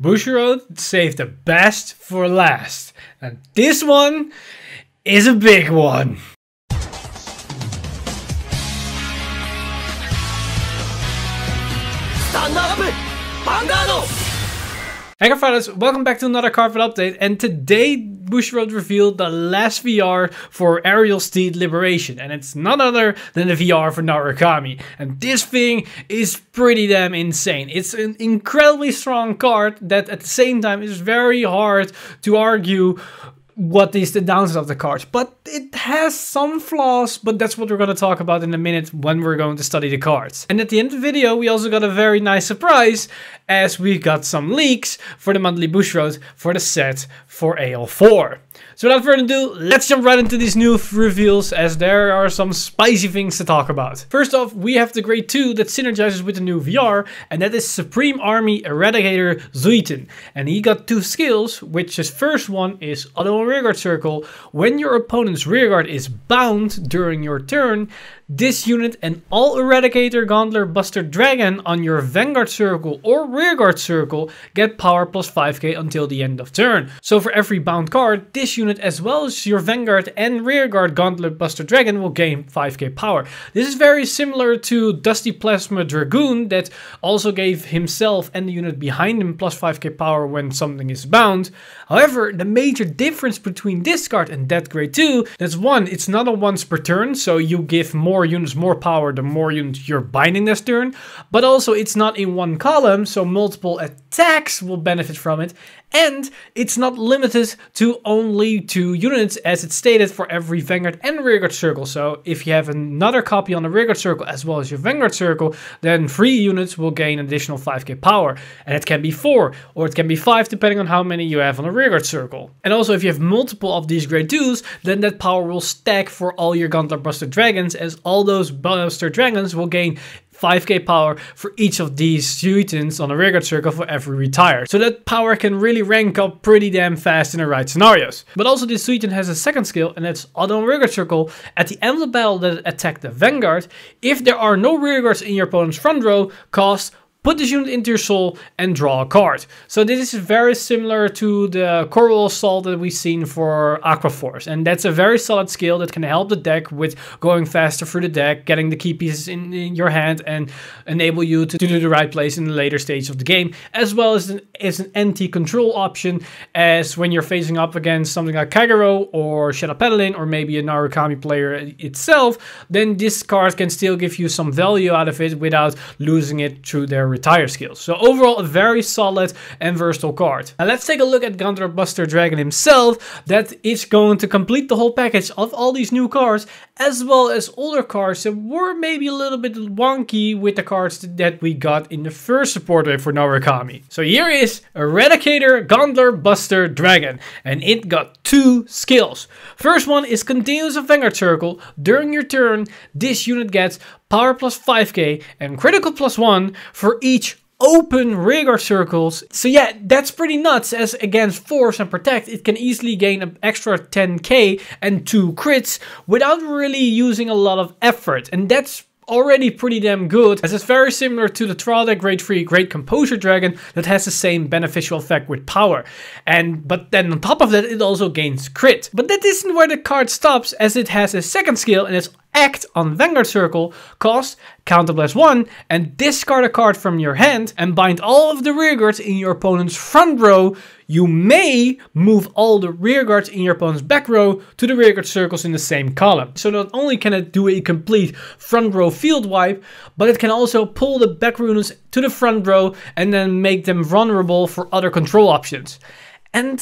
Bushiroad saved the best for last, and this one is a big one. Stand up, Vanguard! Hey Cardfighters, welcome back to another Cardfight update, and today Bushiroad revealed the last VR for Aerial Steed Liberation, and it's none other than the VR for Narukami. And this thing is pretty damn insane. It's an incredibly strong card that at the same time is very hard to argue what is the downside of the card, but it has some flaws, but that's what we're going to talk about in a minute when we're going to study the cards. And at the end of the video, we also got a very nice surprise, as we got some leaks for the monthly Bushiroad for the set for AL4. So without further ado, let's jump right into these new reveals, as there are some spicy things to talk about. First off, we have the grade 2 that synergizes with the new VR, and that is Supreme Army Eradicator Zuitan. And he got 2 skills, which his first one is Auto Rearguard Circle. When your opponent's rearguard is bound during your turn, this unit and all Eradicator Gauntlet Buster Dragon on your Vanguard circle or Rearguard circle get power plus 5k until the end of turn. So for every bound card, this unit as well as your Vanguard and Rearguard Gauntlet Buster Dragon will gain 5k power. This is very similar to Dusty Plasma Dragoon that also gave himself and the unit behind him plus 5k power when something is bound. However, the major difference between this card and that grade 2, that's one, it's not a once per turn, so you give more units more power the more units you're binding this turn, but also it's not in one column, so multiple attacks will benefit from it, and it's not limited to only 2 units as it's stated for every Vanguard and Rearguard circle. So if you have another copy on the Rearguard circle as well as your Vanguard circle, then 3 units will gain additional 5k power, and it can be 4 or it can be 5 depending on how many you have on the Rearguard circle. And also if you have multiple of these grade 2s, then that power will stack for all your Gauntlet Buster Dragons, as all those Buster Dragons will gain 5k power for each of these Zuitans on a Rearguard circle for every retire. So that power can really rank up pretty damn fast in the right scenarios. But also this Zuitan has a second skill, and that's Auto Rearguard Circle. At the end of the battle that attack the Vanguard, if there are no Rearguards in your opponent's front row, put this unit into your soul and draw a card. So this is very similar to the Coral Assault that we've seen for Aqua Force. And that's a very solid skill that can help the deck with going faster through the deck, getting the key pieces in your hand, and enable you to do the right place in the later stage of the game. As well as an anti-control option, as when you're facing up against something like Kagero or Shadow Paladin or maybe a Narukami player itself, then this card can still give you some value out of it without losing it through their retire skills. So overall, a very solid and versatile card. Now let's take a look at Gauntlet Buster Dragon himself. That is going to complete the whole package of all these new cards, as well as older cards that were maybe a little bit wonky with the cards that we got in the first support wave for Narukami. So here is Eradicator Gauntlet Buster Dragon, and it got 2 skills. First one is Continuous Vanguard Circle. During your turn, this unit gets power plus 5k and critical plus 1 for each open Rearguard circles. So yeah, that's pretty nuts, as against Force and Protect, it can easily gain an extra 10k and 2 crits without really using a lot of effort. And that's already pretty damn good, as it's very similar to the Troldeck grade 3 Great Composure Dragon that has the same beneficial effect with power. But then on top of that, it also gains crit. But that isn't where the card stops, as it has a second skill, and it's Act on Vanguard Circle, cost Counterblast 1, and discard a card from your hand and bind all of the rearguards in your opponent's front row. You may move all the rearguards in your opponent's back row to the rearguard circles in the same column. So not only can it do a complete front row field wipe, but it can also pull the back row units to the front row and then make them vulnerable for other control options. And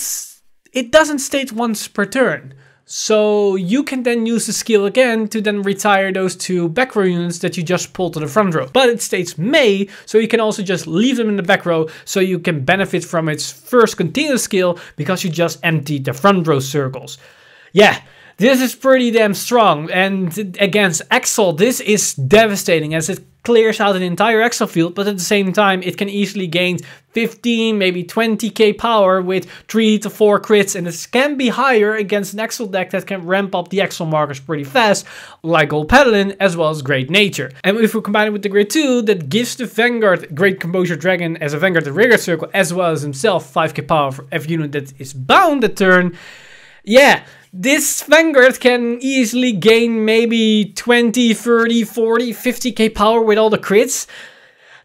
it doesn't state once per turn. So you can then use the skill again to then retire those 2 back row units that you just pulled to the front row. But it states may, so you can also just leave them in the back row so you can benefit from its first continuous skill because you just emptied the front row circles. Yeah, this is pretty damn strong, and against Axel this is devastating, as it clears out an entire exile field, but at the same time it can easily gain 15, maybe 20k power with 3 to 4 crits, and this can be higher against an exile deck that can ramp up the exile markers pretty fast, like Gold Paladin as well as Great Nature. And if we combine it with the Grade 2, that gives the Vanguard Great Composure Dragon as a Vanguard the Rigor Circle, as well as himself 5k power for every unit that is bound that turn. Yeah, this Vanguard can easily gain maybe 20, 30, 40, 50k power with all the crits.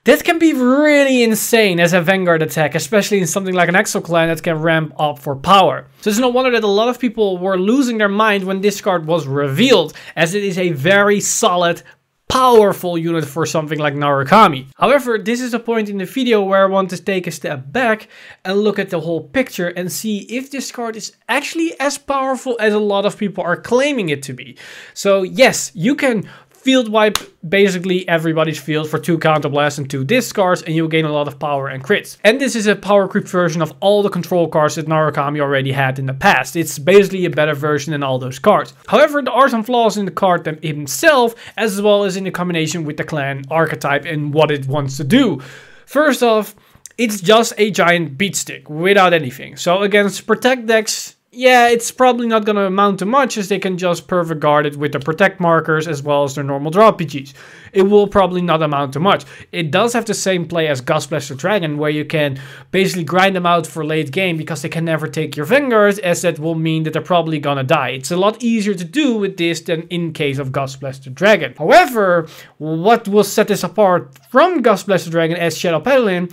That can be really insane as a Vanguard attack, especially in something like an Exile clan that can ramp up for power. So it's no wonder that a lot of people were losing their mind when this card was revealed, as it is a very solid, powerful unit for something like Narukami. However, this is a point in the video where I want to take a step back and look at the whole picture and see if this card is actually as powerful as a lot of people are claiming it to be. So yes, you can field wipe basically everybody's field for 2 counterblasts and 2 discards, and you'll gain a lot of power and crits. And this is a power creep version of all the control cards that Narukami already had in the past. It's basically a better version than all those cards. However, there are some flaws in the card himself, as well as in the combination with the clan archetype and what it wants to do. First off, it's just a giant beatstick without anything. So against protect decks, yeah, it's probably not going to amount to much, as they can just perfect guard it with the protect markers as well as their normal draw PGs. It will probably not amount to much. It does have the same play as Gustblaster Dragon, where you can basically grind them out for late game because they can never take your Vanguard, as that will mean that they're probably gonna die. It's a lot easier to do with this than in case of Gustblaster Dragon. However, what will set this apart from Gustblaster Dragon as Shadow Paladin,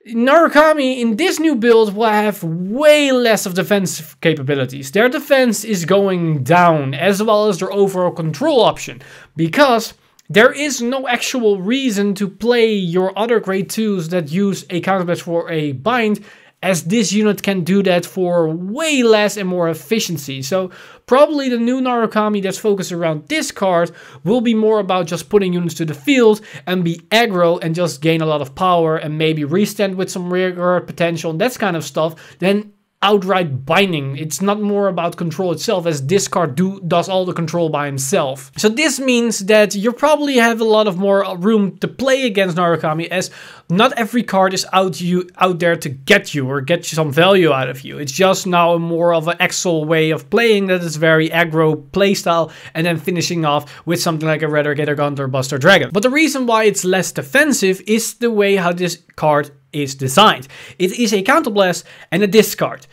Narukami in this new build will have way less of defense capabilities. Their defense is going down, as well as their overall control option, because there is no actual reason to play your other grade 2s that use a counterblast for a bind, as this unit can do that for way less and more efficiency. So probably the new Narukami that's focused around this card will be more about just putting units to the field and be aggro and just gain a lot of power and maybe restand with some rear guard potential and that kind of stuff than outright binding. It's not more about control itself, as this card does all the control by himself. So this means that you probably have a lot of more room to play against Narukami, as not every card is out there to get you or get some value out of you. It's just now more of an Exile way of playing that is very aggro playstyle, and then finishing off with something like a Eradicator Gauntlet or Buster Dragon. But the reason why it's less defensive is the way how this card is designed. It is a counterblast and a discard.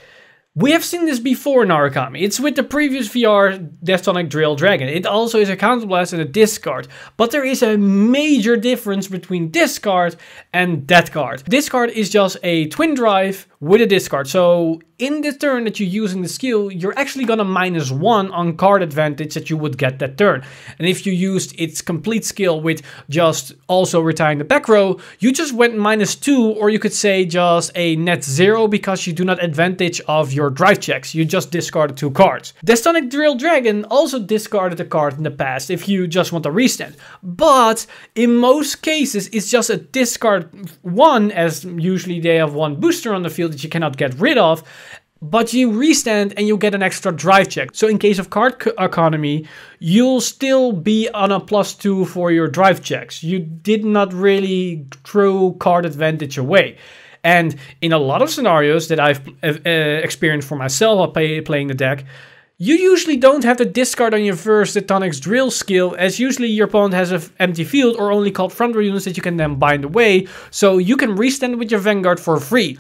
We have seen this before in Narukami. It's with the previous VR Deathsonic Drill Dragon. It also is a counterblast and a discard. But there is a major difference between discard and that card. Discard is just a twin drive with a discard. So in the turn that you're using the skill, you're actually gonna -1 on card advantage that you would get that turn. And if you used its complete skill with just also retiring the back row, you just went -2, or you could say just a net 0, because you do not advantage of your drive checks. You just discarded 2 cards. Deathsonic Drill Dragon also discarded a card in the past if you just want a restand. But in most cases, it's just a discard 1, as usually they have 1 booster on the field that you cannot get rid of. But you restand and you get an extra drive check. So in case of card economy, you'll still be on a +2 for your drive checks. You did not really throw card advantage away. And in a lot of scenarios that I've experienced for myself while playing the deck, you usually don't have to discard on your first Tectonic's Drill skill, as usually your opponent has an empty field or only called front row units that you can then bind away. So you can restand with your Vanguard for free.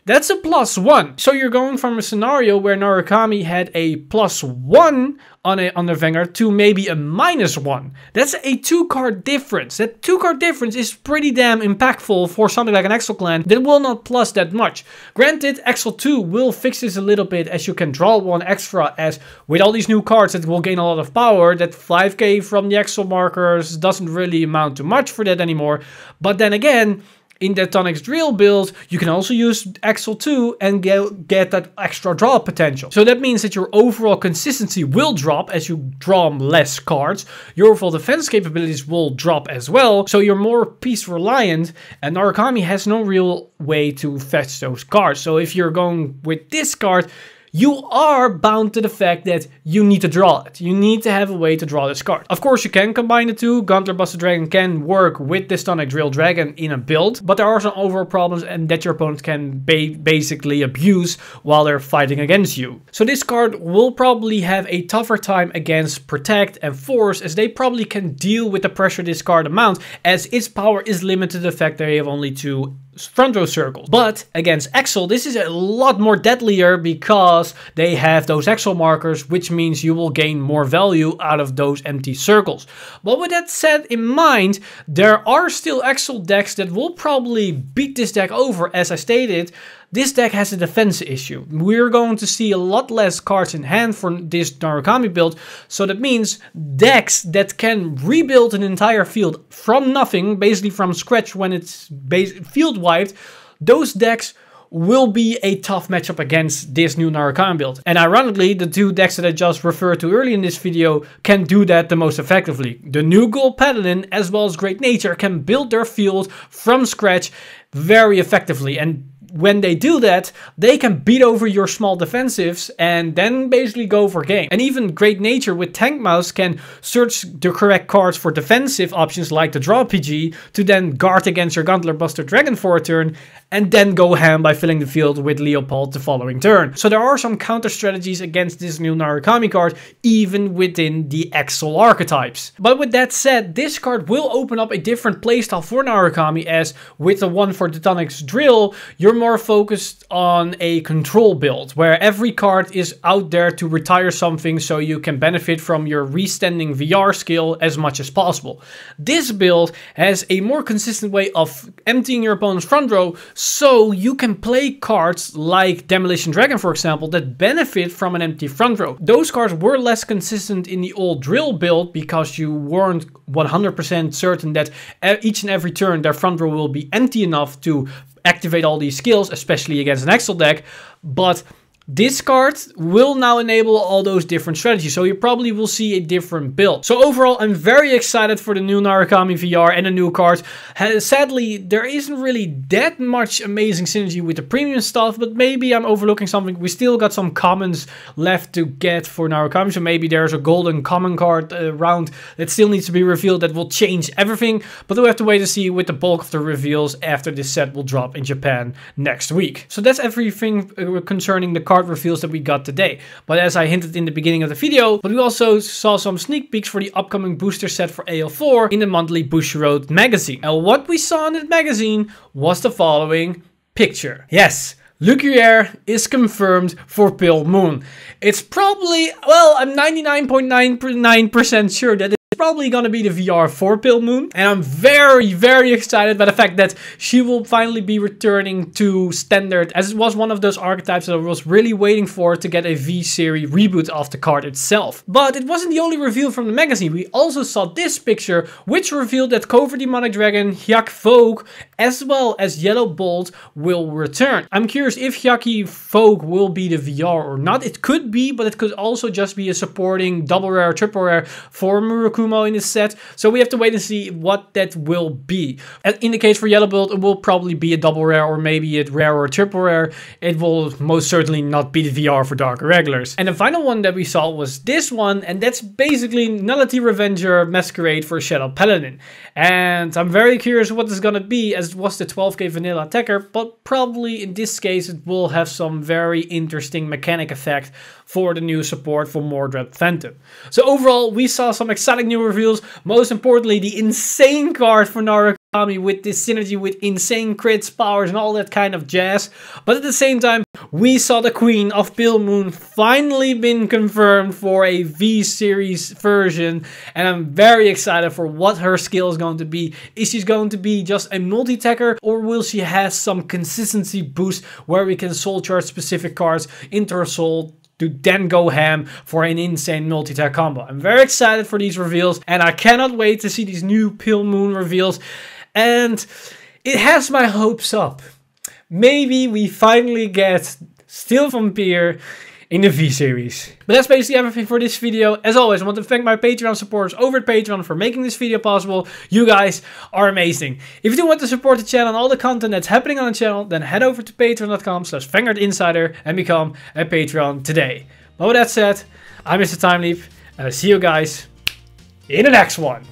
That's a +1. So you're going from a scenario where Narukami had a +1 on the Vanguard to maybe a -1. That's a 2-card difference. That 2-card difference is pretty damn impactful for something like an Exile clan that will not plus that much. Granted, Exile 2 will fix this a little bit, as you can draw 1 extra, as with all these new cards that will gain a lot of power, that 5k from the Exile markers doesn't really amount to much for that anymore. But then again, in the Tectonic's Drill build, you can also use Exile 2 and get that extra draw potential. So that means that your overall consistency will drop as you draw less cards. Your overall defense capabilities will drop as well. So you're more piece reliant, and Narukami has no real way to fetch those cards. So if you're going with this card, you are bound to the fact that you need to draw it. You need to have a way to draw this card. Of course, you can combine the two. Gauntlet Buster Dragon can work with this Tonic Drill Dragon in a build, but there are some overall problems and that your opponent can basically abuse while they're fighting against you. So this card will probably have a tougher time against Protect and Force, as they probably can deal with the pressure this card amounts, as its power is limited to the fact that they have only 2 front row circles. But against Axel, this is a lot more deadlier because they have those Axel markers, which means you will gain more value out of those empty circles. But with that said in mind, there are still Axel decks that will probably beat this deck over. As I stated, this deck has a defense issue. We're going to see a lot less cards in hand for this Narukami build, so that means decks that can rebuild an entire field from nothing, basically from scratch when it's field wiped, those decks will be a tough matchup against this new Narukami build. And ironically, the 2 decks that I just referred to earlier in this video can do that the most effectively. The new Gold Paladin as well as Great Nature can build their field from scratch very effectively, and when they do that, they can beat over your small defensives and then basically go for game. And even Great Nature with Tank Mouse can search the correct cards for defensive options like the Draw PG to then guard against your Gauntlet Buster Dragon for a turn and then go ham by filling the field with Leopold the following turn. So there are some counter strategies against this new Narukami card, even within the Axel archetypes. But with that said, this card will open up a different playstyle for Narukami, as with the one for Titonic's Drill, you're more focused on a control build, where every card is out there to retire something so you can benefit from your restanding VR skill as much as possible. This build has a more consistent way of emptying your opponent's front row, so you can play cards like Demolition Dragon, for example, that benefit from an empty front row. Those cards were less consistent in the old Drill build because you weren't 100% certain that each and every turn their front row will be empty enough to activate all these skills, especially against an Axel deck. But this card will now enable all those different strategies, so you probably will see a different build. So overall, I'm very excited for the new Narukami VR and the new cards. Sadly, there isn't really that much amazing synergy with the premium stuff, but maybe I'm overlooking something. We still got some commons left to get for Narukami, so maybe there's a golden common card round that still needs to be revealed that will change everything, but we'll have to wait to see with the bulk of the reveals after this set will drop in Japan next week. So that's everything concerning the card reveals that we got today. But as I hinted in the beginning of the video, but we also saw some sneak peeks for the upcoming booster set for AL4 in the monthly Bushiroad magazine. And what we saw in that magazine was the following picture. Yes, Luqiuer is confirmed for Pale Moon. It's probably, well, I'm 99.99% sure that it's probably gonna be the VR for Pale Moon, and I'm very excited by the fact that she will finally be returning to standard, as it was one of those archetypes that I was really waiting for to get a V-series reboot of the card itself. But it wasn't the only reveal from the magazine. We also saw this picture, which revealed that Covert Demonic Dragon, Hyuk Vogue, as well as Yellow Bolt will return. I'm curious if Hyuk Vogue will be the VR or not. It could be, but it could also just be a supporting double rare, triple rare for Murakumo in this set, so we have to wait and see what that will be. In the case for Yellow Bolt, it will probably be a double rare or maybe a rare or a triple rare. It will most certainly not be the VR for Dark Irregulars. And the final one that we saw was this one, and that's basically Nullity Revenger Masquerade for Shadow Paladin. And I'm very curious what it's gonna be, as it was the 12k vanilla attacker, but probably in this case it will have some very interesting mechanic effect for the new support for Mordred Phantom. So overall, we saw some exciting new reveals. Most importantly, the insane card for Narukami with this synergy with insane crits, powers, and all that kind of jazz. But at the same time, we saw the Queen of Pale Moon finally been confirmed for a V-series version, and I'm very excited for what her skill is going to be. Is she going to be just a multi-tacker, or will she have some consistency boost where we can soul charge specific cards into her soul to then go ham for an insane multi-attack combo? I'm very excited for these reveals, and I cannot wait to see these new Pale Moon reveals, and it has my hopes up. Maybe we finally get Steel Vampire in the V-Series. But that's basically everything for this video. As always, I want to thank my Patreon supporters over at Patreon for making this video possible. You guys are amazing. If you do want to support the channel and all the content that's happening on the channel, then head over to patreon.com/VanguardInsider and become a Patreon today. But with that said, I'm Mr. Time Leap, and I'll see you guys in the next one.